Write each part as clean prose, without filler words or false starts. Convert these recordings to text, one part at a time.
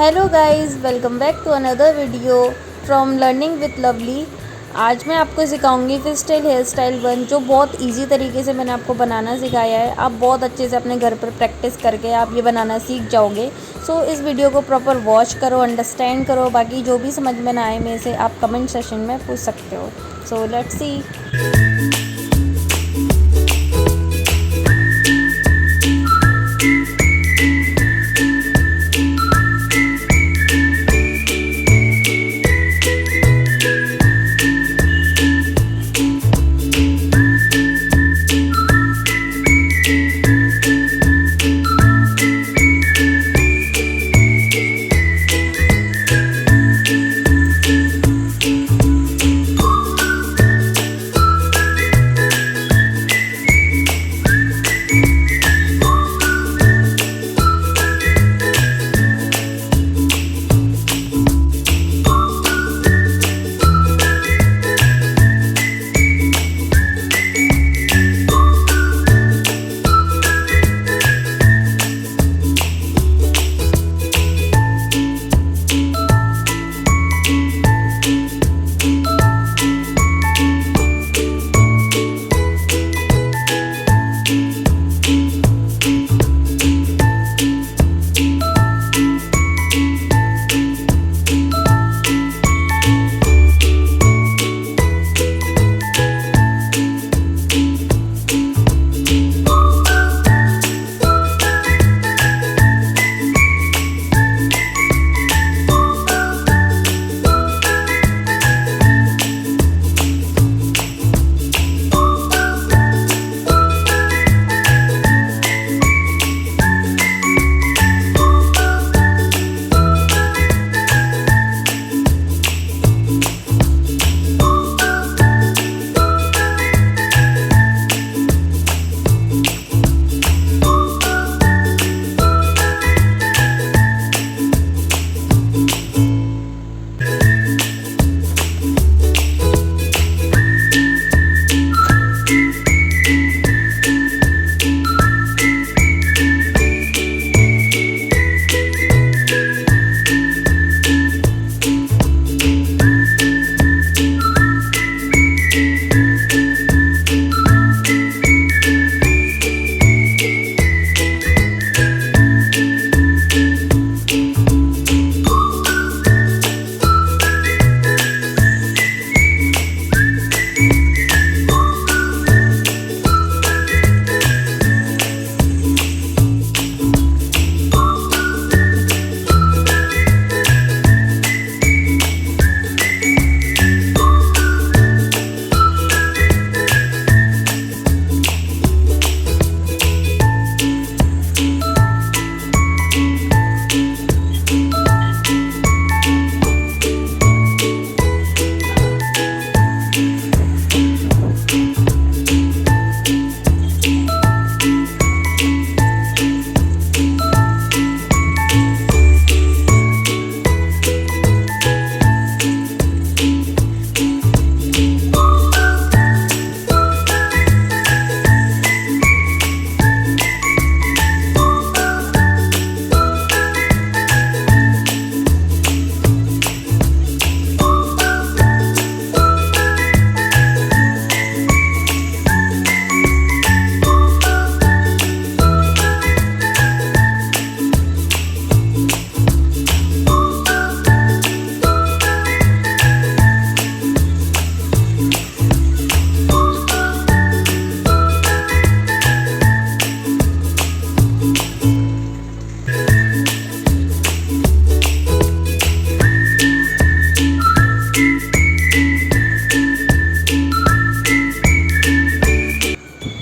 Hello guys, welcome back to another video from learning with Lovely. आज मैं आपको सिखाऊंगी freestyle hair style 1, जो बहुत इजी तरीके से मैंने आपको बनाना सिखाया है। आप बहुत अच्छे से अपने घर पर प्रैक्टिस करके आप ये बनाना सीख जाओगे। सो इस वीडियो को प्रॉपर वॉच करो, अंडरस्टैंड करो। बाकी जो भी समझ में ना आए मेरे से आप कमेंट सेशन में पूछ सकते हो। So let's see.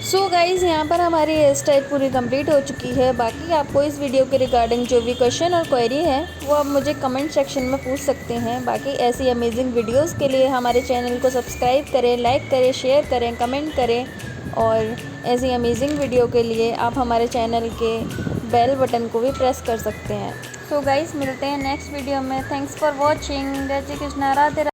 So guys, यहाँ पर हमारी हेयर स्टाइल पूरी कंप्लीट हो चुकी है। बाकी आपको इस वीडियो के रिगार्डिंग जो भी क्वेश्चन और क्वेरी है वो आप मुझे कमेंट सेक्शन में पूछ सकते हैं। बाकी ऐसी अमेजिंग वीडियोस के लिए हमारे चैनल को सब्सक्राइब करें, लाइक करें, शेयर करें, कमेंट करें। और ऐसी अमेजिंग वीडियो के लिए आप हमारे चैनल के बेल बटन को भी प्रेस कर सकते हैं। सो गाइज़, मिलते हैं नेक्स्ट वीडियो में। Thanks for watching. जय श्री कृष्णा, राधे।